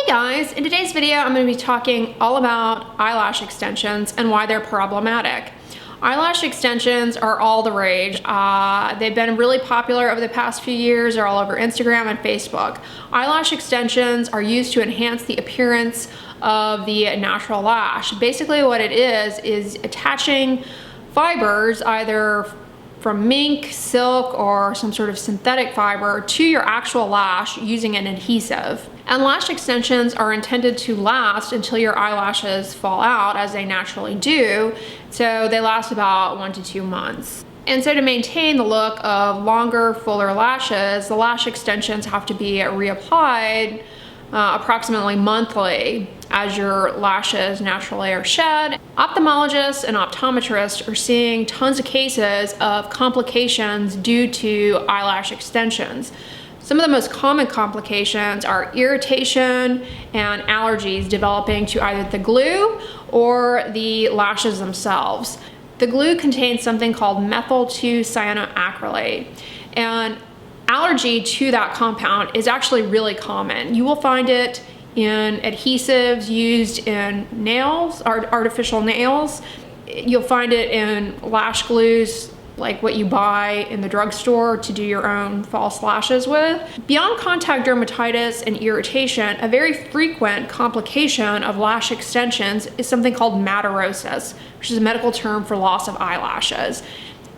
Guys, in today's video I'm going to be talking all about eyelash extensions and why they're problematic. Eyelash extensions are all the rage. They've been really popular over the past few years. They're all over Instagram and Facebook. Eyelash extensions are used to enhance the appearance of the natural lash. Basically what it is attaching fibers either from mink, silk, or some sort of synthetic fiber to your actual lash using an adhesive. And lash extensions are intended to last until your eyelashes fall out, as they naturally do, so they last about 1 to 2 months. And so to maintain the look of longer, fuller lashes, the lash extensions have to be reapplied approximately monthly as your lashes naturally are shed. Ophthalmologists and optometrists are seeing tons of cases of complications due to eyelash extensions. Some of the most common complications are irritation and allergies developing to either the glue or the lashes themselves. The glue contains something called methyl 2-cyanoacrylate, and allergy to that compound is actually really common. You will find it in adhesives used in nails, artificial nails. You'll find it in lash glues, like what you buy in the drugstore to do your own false lashes with. Beyond contact dermatitis and irritation, a very frequent complication of lash extensions is something called matarosis, which is a medical term for loss of eyelashes.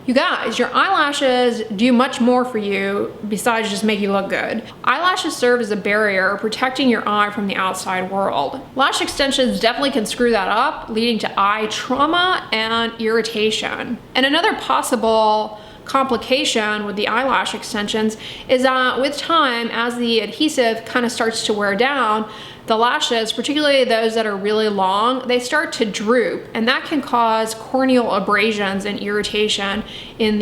You guys, your eyelashes do much more for you besides just make you look good. Eyelashes serve as a barrier protecting your eye from the outside world. Lash extensions definitely can screw that up, leading to eye trauma and irritation. And another possible complication with the eyelash extensions is that with time, as the adhesive kind of starts to wear down, the lashes, particularly those that are really long, they start to droop, and that can cause corneal abrasions and irritation on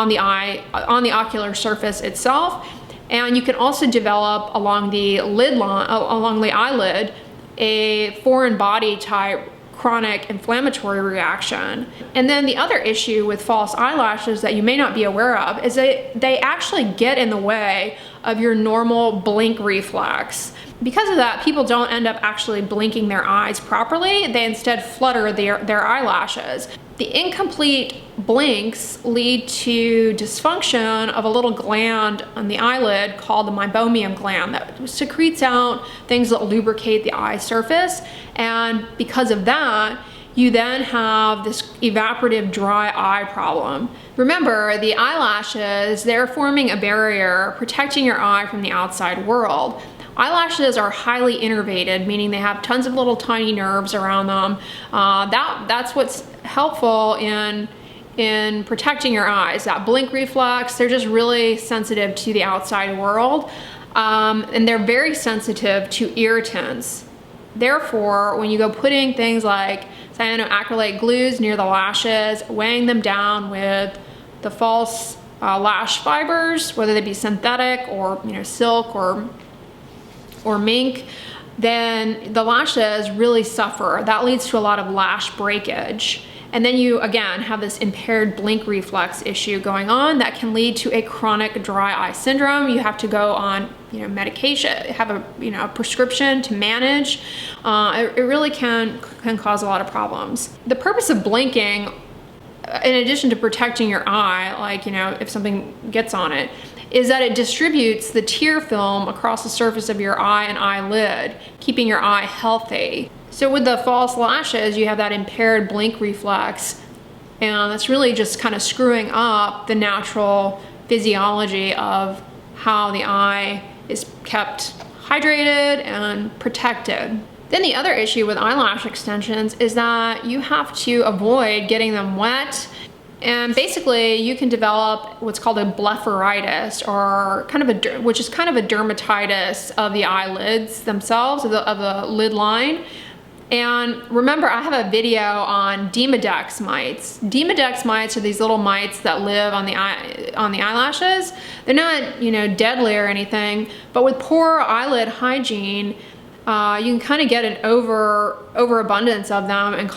the ocular surface itself. And you can also develop along the eyelid a foreign body type chronic inflammatory reaction. And then the other issue with false eyelashes that you may not be aware of is that they actually get in the way of your normal blink reflex. Because of that, people don't end up actually blinking their eyes properly. They instead flutter their eyelashes. The incomplete blinks lead to dysfunction of a little gland on the eyelid called the meibomian gland that secretes out things that lubricate the eye surface. And because of that, you then have this evaporative dry eye problem. Remember, the eyelashes, they're forming a barrier protecting your eye from the outside world. Eyelashes are highly innervated, meaning they have tons of little tiny nerves around them. That's what's helpful in protecting your eyes. That blink reflex, they're just really sensitive to the outside world, and they're very sensitive to irritants. Therefore, when you go putting things like cyanoacrylate glues near the lashes, weighing them down with the false lash fibers, whether they be synthetic or silk or mink, then the lashes really suffer. That leads to a lot of lash breakage. And then you, again, have this impaired blink reflex issue going on that can lead to a chronic dry eye syndrome. You have to go on, medication, have a prescription to manage. It really can cause a lot of problems. The purpose of blinking, in addition to protecting your eye, like, if something gets on it, is that it distributes the tear film across the surface of your eye and eyelid, keeping your eye healthy. So with the false lashes, you have that impaired blink reflex, and that's really just kind of screwing up the natural physiology of how the eye is kept hydrated and protected. Then the other issue with eyelash extensions is that you have to avoid getting them wet. And basically, you can develop what's called a Blepharitis, or which is kind of a dermatitis of the eyelids themselves, of the lid line. And remember, I have a video on Demodex mites. Demodex mites are these little mites that live on the eyelashes. They're not, deadly or anything, but with poor eyelid hygiene, you can kind of get an overabundance of them and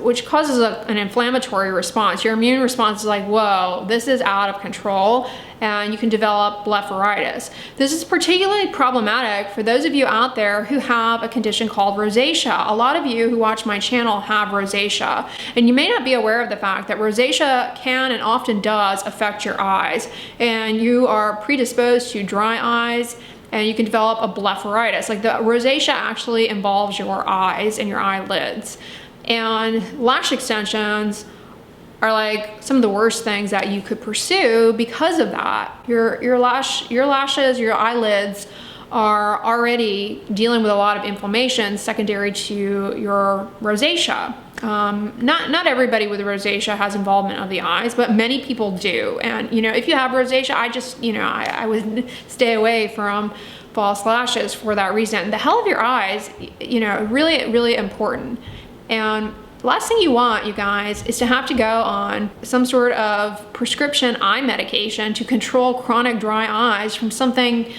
which causes an inflammatory response. Your immune response is like, whoa, this is out of control, and you can develop blepharitis. This is particularly problematic for those of you out there who have a condition called rosacea. A lot of you who watch my channel have rosacea, and you may not be aware of the fact that rosacea can and often does affect your eyes, and you are predisposed to dry eyes, and you can develop a blepharitis. Like, the rosacea actually involves your eyes and your eyelids. And lash extensions are like some of the worst things that you could pursue because of that. Your lashes, your eyelids are already dealing with a lot of inflammation secondary to your rosacea. Not everybody with rosacea has involvement of the eyes, but many people do. And if you have rosacea, I would stay away from false lashes for that reason. The health of your eyes, really, really important. And last thing you want, you guys, is to have to go on some sort of prescription eye medication to control chronic dry eyes from something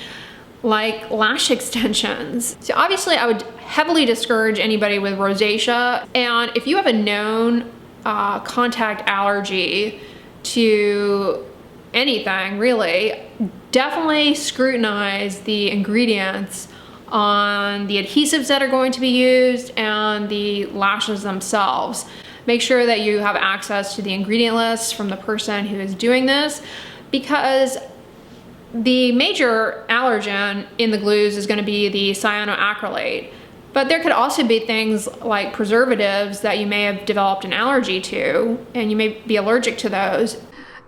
like lash extensions. So obviously I would heavily discourage anybody with rosacea. And if you have a known contact allergy to anything, really, definitely scrutinize the ingredients on the adhesives that are going to be used and the lashes themselves. Make sure that you have access to the ingredient list from the person who is doing this, because the major allergen in the glues is going to be the cyanoacrylate. But there could also be things like preservatives that you may have developed an allergy to, and you may be allergic to those.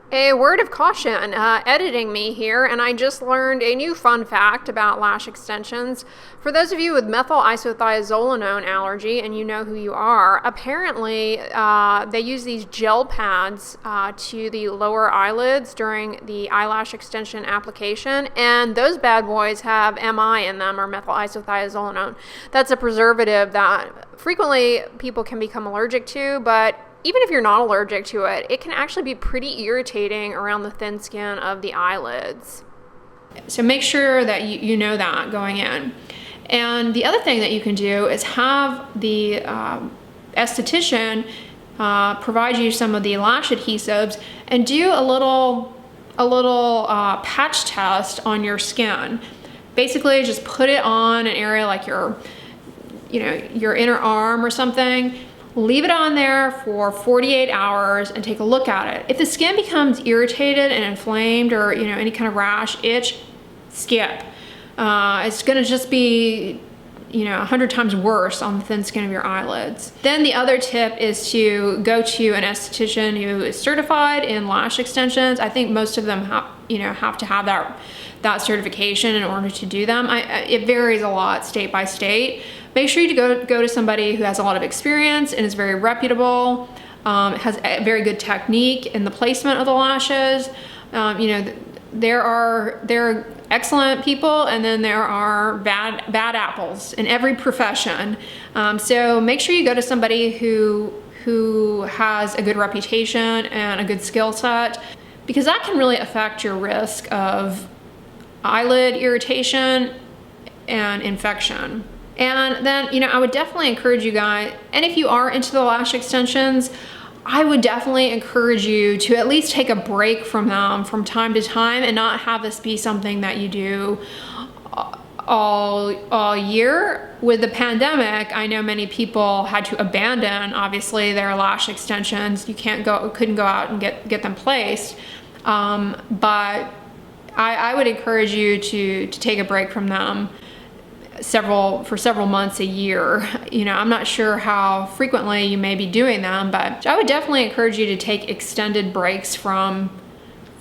A word of caution, editing me here, and I just learned a new fun fact about lash extensions. For those of you with methyl isothiazolinone allergy, and you know who you are, apparently they use these gel pads to the lower eyelids during the eyelash extension application, and those bad boys have MI in them, or methyl isothiazolinone. That's a preservative that frequently people can become allergic to, but even if you're not allergic to it, it can actually be pretty irritating around the thin skin of the eyelids. So make sure that you know that going in. And the other thing that you can do is have the esthetician provide you some of the lash adhesives and do a little patch test on your skin. Basically, just put it on an area like your inner arm or something. Leave it on there for 48 hours and take a look at it. If the skin becomes irritated and inflamed, or any kind of rash, itch, skip. It's gonna just be 100 times worse on the thin skin of your eyelids. Then the other tip is to go to an esthetician who is certified in lash extensions. I think most of them have to have that certification in order to do them. It varies a lot state by state. Make sure you go to somebody who has a lot of experience and is very reputable, has a very good technique in the placement of the lashes. There are excellent people, and then there are bad apples in every profession. So make sure you go to somebody who has a good reputation and a good skill set, because that can really affect your risk of eyelid irritation and infection. And then, I would definitely encourage you guys, and if you are into the lash extensions, I would definitely encourage you to at least take a break from them from time to time and not have this be something that you do all year. With the pandemic, I know many people had to abandon, obviously, their lash extensions. Couldn't go out and get them placed. But I would encourage you to take a break from them for several months a year. I'm not sure how frequently you may be doing them, but I would definitely encourage you to take extended breaks from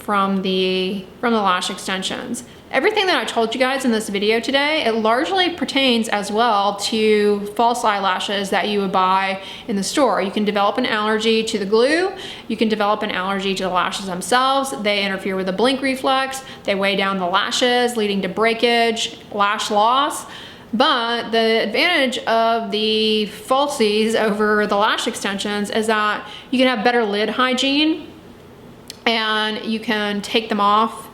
the lash extensions. Everything that I told you guys in this video today, it largely pertains as well to false eyelashes that you would buy in the store. You can develop an allergy to the glue. You can develop an allergy to the lashes themselves. They interfere with the blink reflex. They weigh down the lashes, leading to breakage, lash loss. But the advantage of the falsies over the lash extensions is that you can have better lid hygiene, and you can take them off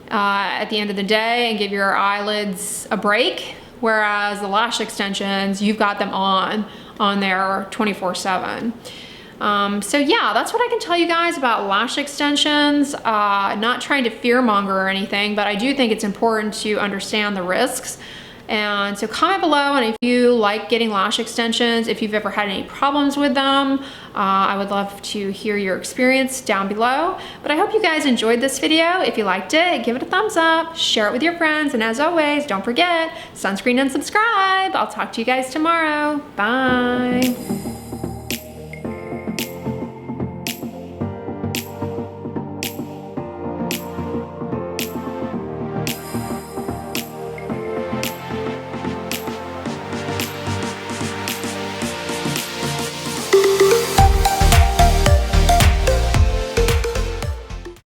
at the end of the day and give your eyelids a break whereas the lash extensions, you've got them on there 24/7. So yeah, that's what I can tell you guys about lash extensions. Not trying to fearmonger or anything, but I do think it's important to understand the risks. And so comment below, and if you like getting lash extensions, if you've ever had any problems with them, I would love to hear your experience down below. But I hope you guys enjoyed this video. If you liked it, give it a thumbs up, share it with your friends, and as always, don't forget, sunscreen and subscribe. I'll talk to you guys tomorrow. Bye.